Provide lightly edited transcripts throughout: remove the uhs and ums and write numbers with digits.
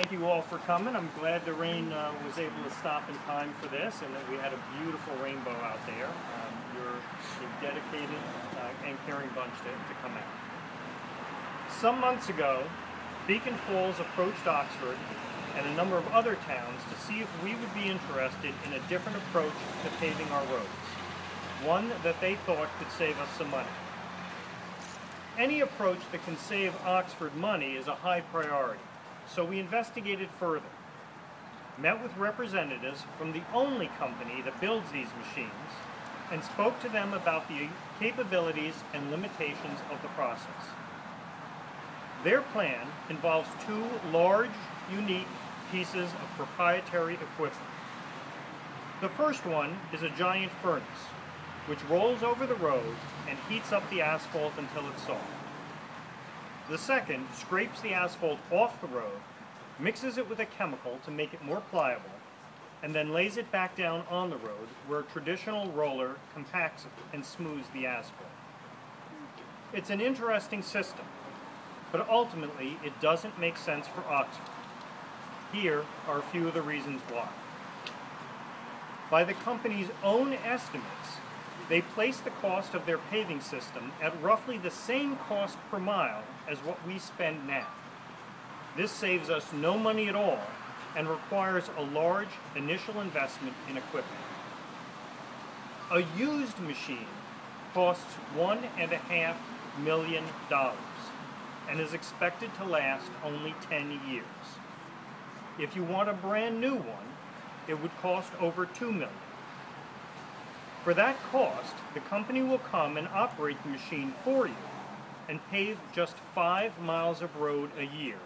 thank you all for coming. I'm glad the rain was able to stop in time for this and that we had a beautiful rainbow out there. You're a dedicated and caring bunch to come out. Some months ago, Beacon Falls approached Oxford and a number of other towns to see if we would be interested in a different approach to paving our roads, one that they thought could save us some money. Any approach that can save Oxford money is a high priority, so we investigated further, met with representatives from the only company that builds these machines, and spoke to them about the capabilities and limitations of the process. Their plan involves two large, unique pieces of proprietary equipment. The first one is a giant furnace, which rolls over the road and heats up the asphalt until it's soft. The second scrapes the asphalt off the road, mixes it with a chemical to make it more pliable, and then lays it back down on the road where a traditional roller compacts it and smooths the asphalt. It's an interesting system, but ultimately it doesn't make sense for Oxford. Here are a few of the reasons why. By the company's own estimates, they place the cost of their paving system at roughly the same cost per mile as what we spend now. This saves us no money at all and requires a large initial investment in equipment. A used machine costs $1.5 million and is expected to last only 10 years. If you want a brand new one, it would cost over $2 million. For that cost, the company will come and operate the machine for you and pave just 5 miles of road a year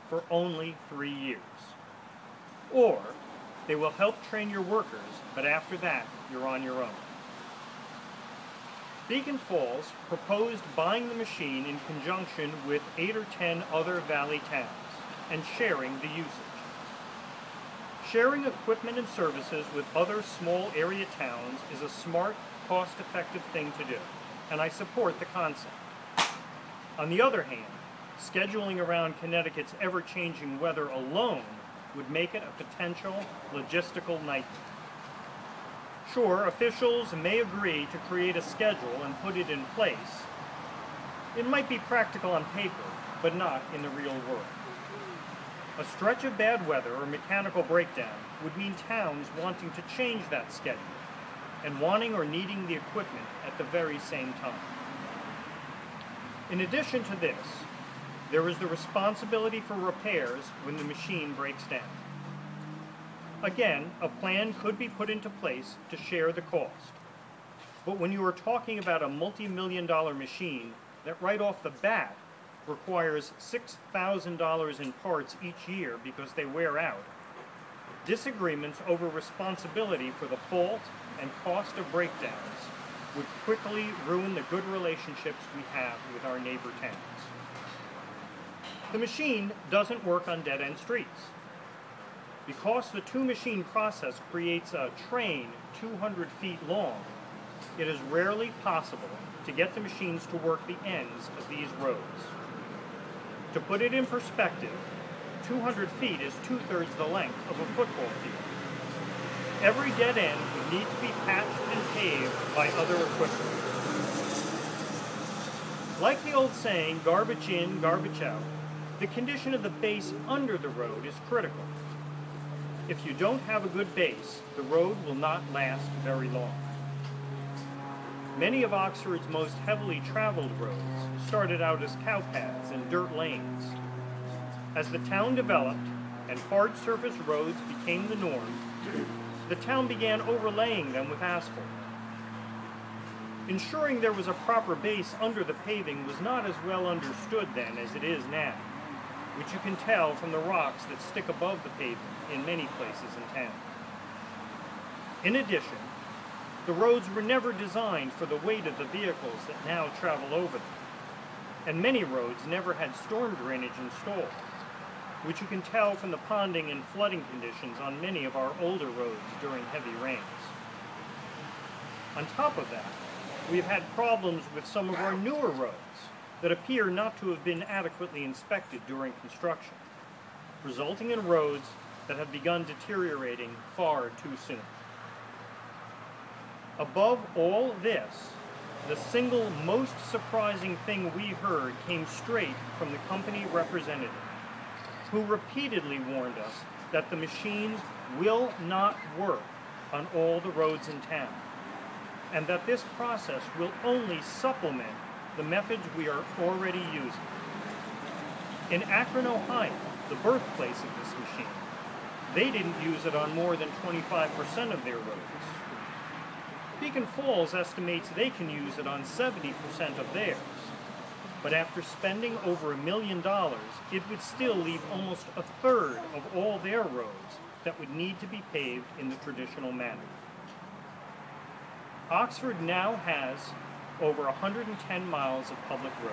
for only 3 years. Or they will help train your workers, but after that, you're on your own. Beacon Falls proposed buying the machine in conjunction with 8 or 10 other valley towns and sharing the usage. Sharing equipment and services with other small area towns is a smart, cost-effective thing to do, and I support the concept. On the other hand, scheduling around Connecticut's ever-changing weather alone would make it a potential logistical nightmare. Sure, officials may agree to create a schedule and put it in place. It might be practical on paper, but not in the real world. A stretch of bad weather or mechanical breakdown would mean towns wanting to change that schedule and wanting or needing the equipment at the very same time. In addition to this, there is the responsibility for repairs when the machine breaks down. Again, a plan could be put into place to share the cost. But when you are talking about a multi-million-dollar machine that right off the bat requires $6,000 in parts each year because they wear out, disagreements over responsibility for the fault and cost of breakdowns would quickly ruin the good relationships we have with our neighbor towns. The machine doesn't work on dead-end streets. Because the two-machine process creates a train 200 feet long, it is rarely possible to get the machines to work the ends of these roads. To put it in perspective, 200 feet is 2/3 the length of a football field. Every dead end would need to be patched and paved by other equipment. Like the old saying, garbage in, garbage out, the condition of the base under the road is critical. If you don't have a good base, the road will not last very long. Many of Oxford's most heavily traveled roads started out as cow paths and dirt lanes. As the town developed and hard surface roads became the norm, the town began overlaying them with asphalt. Ensuring there was a proper base under the paving was not as well understood then as it is now, which you can tell from the rocks that stick above the pavement in many places in town. In addition, the roads were never designed for the weight of the vehicles that now travel over them, and many roads never had storm drainage installed, which you can tell from the ponding and flooding conditions on many of our older roads during heavy rains. On top of that, we have had problems with some of our newer roads that appear not to have been adequately inspected during construction. resulting in roads that have begun deteriorating far too soon. Above all this, the single most surprising thing we heard came straight from the company representative, who repeatedly warned us that the machines will not work on all the roads in town, and that this process will only supplement the methods we are already using. In Akron, Ohio, the birthplace of this machine, they didn't use it on more than 25% of their roads. Beacon Falls estimates they can use it on 70% of theirs, but after spending over $1 million, it would still leave almost a third of all their roads that would need to be paved in the traditional manner. Oxford now has over 110 miles of public road.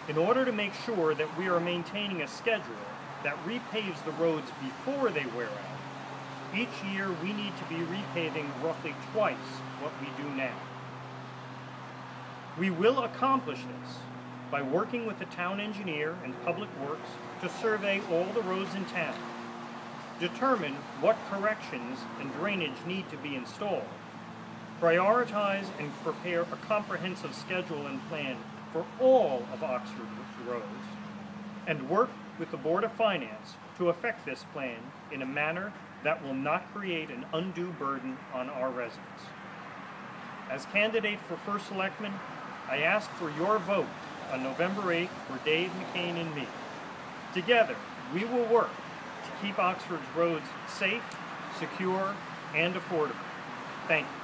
In order to make sure that we are maintaining a schedule that repaves the roads before they wear out, each year we need to be repaving roughly twice what we do now. We will accomplish this by working with the town engineer and public works to survey all the roads in town, determine what corrections and drainage need to be installed, prioritize and prepare a comprehensive schedule and plan for all of Oxford's roads, and work with the Board of Finance to effect this plan in a manner that will not create an undue burden on our residents. As candidate for First Selectman, I ask for your vote on November 8th for Dave McCain and me. Together, we will work to keep Oxford's roads safe, secure, and affordable. Thank you.